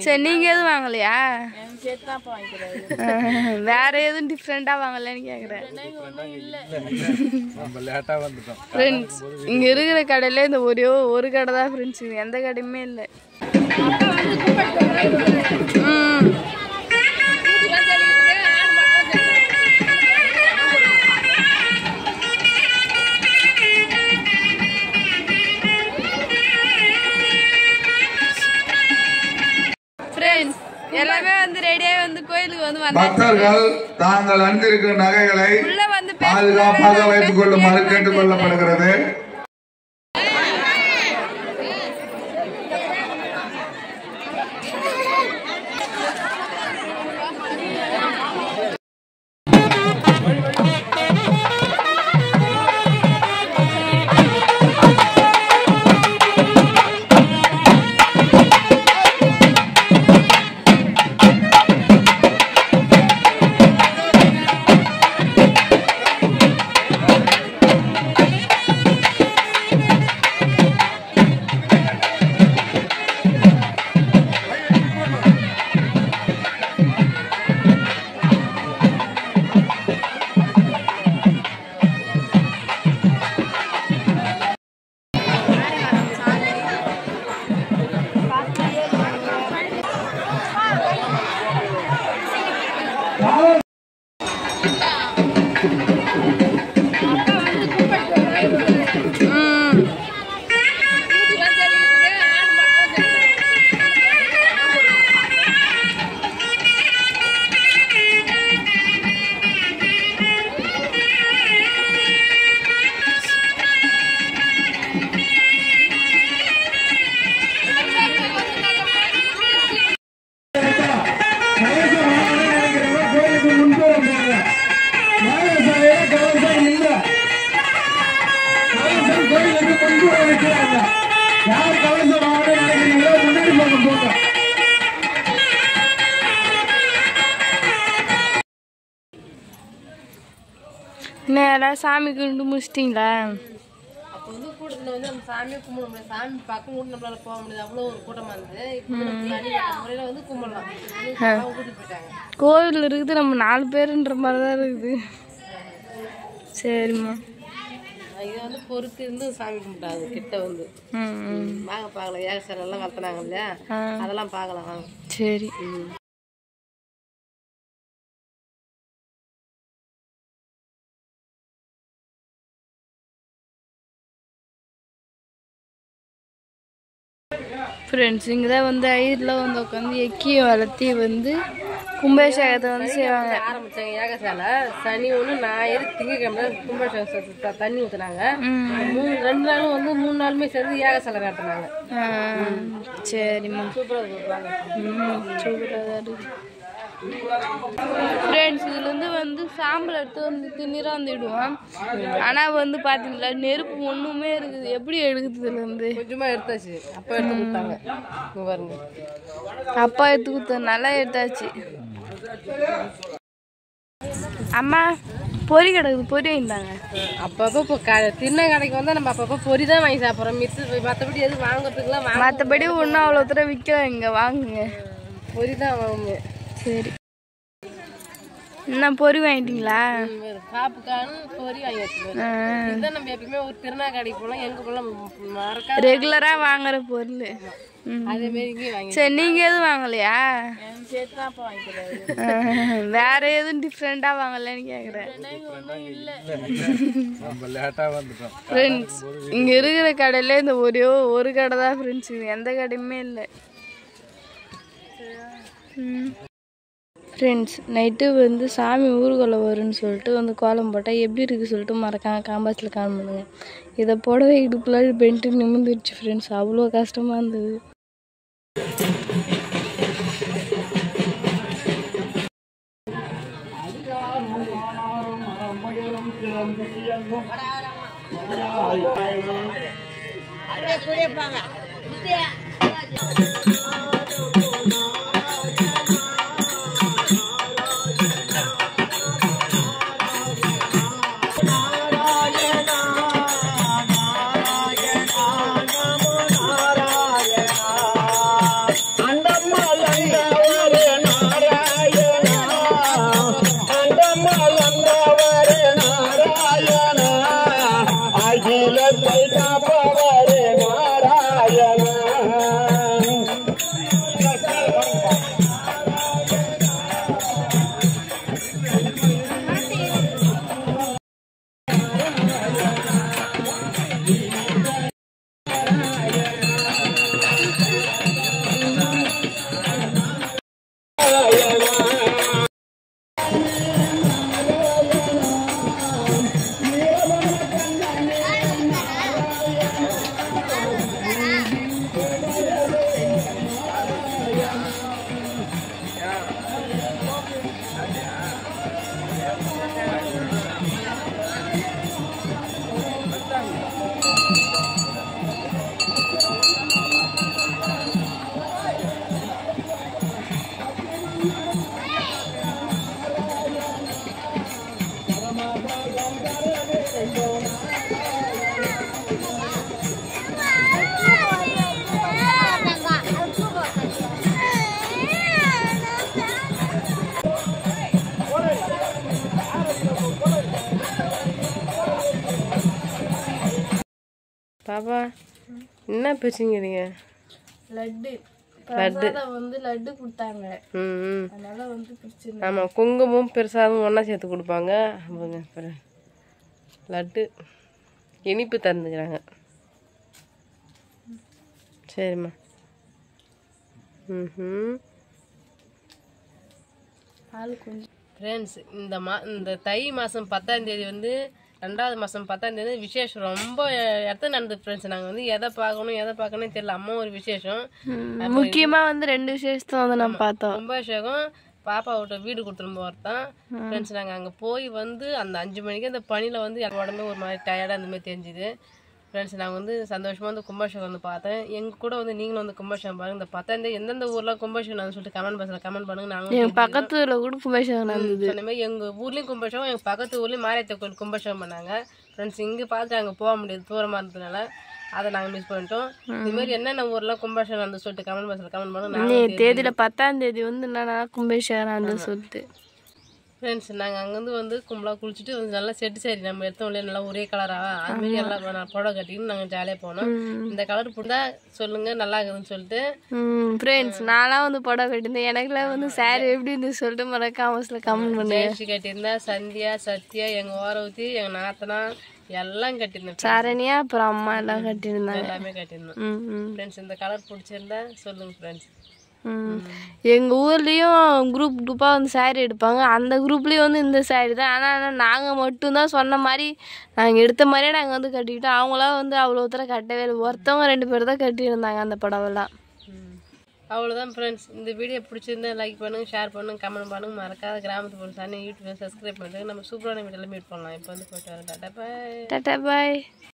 சரி நீங்க எதுவும் வாங்கலையா? வேற எதுவும் டிஃப்ரெண்டா வாங்கலன்னு கேக்குறேன். ஃப்ரெண்ட்ஸ் இங்க இருக்கிற கடையில இந்த ஒரே ஒரு கடை தான் ஃப்ரெண்ட்ஸ், எந்த கடையுமே இல்லை. எல்லாமே வந்து ரெடியாக வந்து கோயிலுக்கு வந்து பக்தர்கள் தாங்கள் அணிந்திருக்கும் நகைகளை பாதுகாப்பாக வைத்துக் கொள்ளுமாறு கேட்டுக் கொள்ளப்படுகிறது. நேரம் சாமி கும்பிட்டு முடிச்சிட்டிங்களா? அப்போ வந்து கூட்டத்தில் வந்து நம்ம சாமியை கும்பிட முடியாது, சாமி பக்கம் கூட நம்மளால போக முடியாது, அவ்வளோ ஒரு கூட்டமாக இருந்தது. இப்போ முறையில் வந்து கும்பிடலாம் கூட்டிட்டு போயிட்டாங்க. கோவில் இருக்குது, நம்ம 4 பேருன்ற மாதிரி தான் இருக்குது. சரிம்மா, இதை வந்து பொறுத்து இருந்து சாமி கும்பிட்டாங்க கிட்ட வந்து. வாங்க பார்க்கலாம், ஏகசரெல்லாம் வளர்த்துனாங்க இல்லையா, அதெல்லாம் பார்க்கலாம் வாங்க. சரி. ஃப்ரெண்ட்ஸ் இங்கே தான் வந்து ஐயரில் வந்து உட்காந்து எக்கியை வளர்த்தி வந்து கும்பாபிஷேகத்தை வந்து செய்வாங்க. ஆரம்பித்தாங்க ஏகசாலை. சனி ஒன்று ஞாயிறு திங்கக்கிழமை கும்பாபிஷேகம் தண்ணி ஊற்றுனாங்க. 2 நாளும் வந்து 3 நாளுமே சேர்ந்து ஏகசாலை நடத்தினாங்க. சரிம்மா, சூப்பராக சூப்பராக தான் இருக்குது. ஃப்ரெண்ட்ஸ் இதுலேருந்து வந்து சாம்பல் எடுத்து வந்து திண்ணீராக வந்துடுவோம். ஆனால் வந்து பார்த்தீங்களா நெருப்பு ஒன்றுமே இருக்குது, எப்படி எடுக்குது இதுலேருந்து? கொஞ்சமாக எடுத்தாச்சு, அப்பா எடுத்து கொடுத்தாங்க. இங்கே பாருங்க, அப்பா எடுத்து கொடுத்த நல்லா எடுத்தாச்சு. அம்மா பொறி கிடக்குது, பொறி வாங்கிட்டாங்க. அப்பப்போ இப்போ திண்ணை கடைக்கு வந்தால் நம்ம அப்பப்போ பொறி தான் வாங்கி சாப்பிட்றோம். மற்றபடி எதுவும் வாங்குறதுக்குலாம் மற்றபடி ஒன்றும் அவ்வளோ தூரம் விற்கலாம், இங்கே வாங்குங்க, பொறி தான் வாங்குங்க. சரி, என்ன பொறி வாங்கிட்டீங்களா? காப்புக்கானு பொறி வாங்கி வச்சுருவோம். இதுதான் நம்ம எப்பயுமே ஒரு திருநா கடைக்கு போகலாம், எங்கே போகலாம் மறக்காம ரெகுலராக வாங்குற பொருள். அதேமாரி இங்கேயும் வாங்கி. சரி நீங்கள் எதுவும் வாங்கலையா? சேர்த்து தான் அப்போ வாங்கிக்கிறேன். வேற எதுவும் டிஃப்ரெண்டாக வாங்கலன்னு கேட்குறேன். ஃப்ரெண்ட்ஸ் இங்கே இருக்கிற கடையில் இந்த ஒரே ஒரு கடை தான் ஃப்ரெண்ட்ஸ், எந்த கடையுமே இல்லை. ஃப்ரெண்ட்ஸ் நைட்டு வந்து சாமி ஊர்வலம் வரும்னு சொல்லிட்டு வந்து கோலம் போட்டால் எப்படி இருக்குது சொல்லிட்டு மறக்காம காம்பாஸில் கால் பண்ணுங்க. இதை போடவே இடுப்புலாம் பென்ட்டு நிமிர்ந்துருச்சு ஃப்ரெண்ட்ஸ், அவ்வளோ கஷ்டமாக இருந்தது. அண்டம்மா பாப்பா என்ன பேசுங்கிறீங்க? லட்டு பிரசாதம் வந்து லட்டு கொடுத்தாங்க, ம் அதனால வந்து பிடிச்சிருந்தேன். ஆமாம், குங்குமம் பிரசாதம் ஒன்றா சேர்த்து கொடுப்பாங்க. லட்டு இனிப்பு தந்துக்கிறாங்க. சரிம்மா. ம் ஆள் கொஞ்சம் ஃப்ரெண்ட்ஸ், இந்த தை மாதம் 10ஆம் தேதி வந்து 2வது மாதம் 10ஆம் தேதி விசேஷம் ரொம்ப இடத்துல நடந்தது ஃப்ரெண்ட்ஸ். நாங்கள் வந்து எதை பார்க்கணும் தெரியல. அம்மா ஒரு விசேஷம், முக்கியமாக வந்து 2 விசேஷத்தை வந்து நம்ம பார்த்தோம். கும்பாபிஷேகம், பாப்பா விட்ட வீடு கொடுத்துரும் போகிறதான் ஃப்ரெண்ட்ஸ். நாங்கள் அங்கே போய் வந்து அந்த 5 மணிக்கு அந்த பனியில் வந்து எங்கள் உடம்பே ஒரு மாதிரி டயர்டாக அந்த மாதிரி தெரிஞ்சுது ஃப்ரெண்ட்ஸ். நாங்கள் வந்து சந்தோஷமாக வந்து கும்பாபிஷேகம் வந்து பார்த்தேன். எங்கள் கூட வந்து நீங்களும் வந்து கும்பாபிஷேகம் பாருங்கள். இந்த 10ஆம் தேதி எந்தெந்த ஊரில் கும்பாபிஷேகம் நடந்து சொல்லிட்டு கமெண்ட் பண்ணுங்க. நாங்கள் என் பக்கத்து ஊரில் கூட கும்பாபிஷேகம் நடந்தது. அந்த மாதிரி எங்கள் ஊர்லேயும் கும்பாபிஷேகம், எங்கள் பக்கத்து ஊர்லேயும் மாரியத்த கோயில் கும்பாபிஷேகம் பண்ணாங்க ஃப்ரெண்ட்ஸ். இங்கே பார்த்து அங்கே போக முடியாது, தூரமாக இருந்ததுனால அதை நாங்கள் மிஸ் பண்ணிட்டோம். இதுமாரி என்னென்ன ஊரில் கும்பாபிஷேகம் நடந்து சொல்லிட்டு கமெண்ட் பண்ணுங்க. தேதியில் 10ஆம் தேதி வந்து என்னன்னா கும்பாபிஷேகம் நடந்து சொல்லிட்டு ஃப்ரெண்ட்ஸ். நாங்கள் அங்கேருந்து வந்து கும்பலாக குளிச்சுட்டு வந்து நல்லா செட்டு சரி நம்ம எடுத்தோம்ல நல்லா ஒரே கலராக அதுமாரி எல்லாம் நான் புடவை கட்டின்னு நாங்கள் ஜாலியாக போனோம். இந்த கலர் பிடிந்தா சொல்லுங்கள் நல்லா இருக்குதுன்னு சொல்லிட்டு. ஃப்ரெண்ட்ஸ், நான்லாம் வந்து புடவை கட்டியிருந்தேன். எனக்குலாம் வந்து சாரி எப்படி இருந்து சொல்லிட்டு மறக்காமஸில் கமெண்ட் பண்ணுங்க. ஜெயஸ்ரீ கட்டியிருந்தா, சந்தியா, சத்யா, எங்கள் ஓரவத்தி, எங்கள் நாத்தனா எல்லாம் கட்டியிருந்தேன். சரணியா அப்புறம் அம்மா எல்லாம் கட்டியிருந்தாங்க. எல்லாமே கட்டியிருந்தோம் ஃப்ரெண்ட்ஸ். இந்த கலர் பிடிச்சிருந்தா சொல்லுங்கள் ஃப்ரெண்ட்ஸ். எங்கள் ஊர்லேயும் குரூப்பாக வந்து சாரீ எடுப்பாங்க. அந்த குரூப்லேயும் வந்து இந்த சாரீ தான். ஆனால் நாங்கள் மட்டும்தான் சொன்ன மாதிரி நாங்கள் எடுத்த மாதிரியே நாங்கள் வந்து கட்டிக்கிட்டோம். அவங்களாம் வந்து அவ்வளோ தூரம் கட்டவே இல்லை. ஒருத்தவங்க 2 பேர் தான் கட்டியிருந்தாங்க அந்த புடவெல்லாம். அவ்வளோதான் ஃப்ரெண்ட்ஸ். இந்த வீடியோ பிடிச்சிருந்தா லைக் பண்ணுங்கள், ஷேர் பண்ணுங்கள், கமெண்ட் பண்ணுங்கள். மறக்காத கிராமத்து பொருள் சாணி யூடியூப்ல சப்ஸ்கிரைப் பண்ணுறேன். நம்ம சூப்பரான வீடியோவில் மீட் பண்ணலாம். இப்போ வந்து போயிட்டு வரேன். டாட்டா பாய்.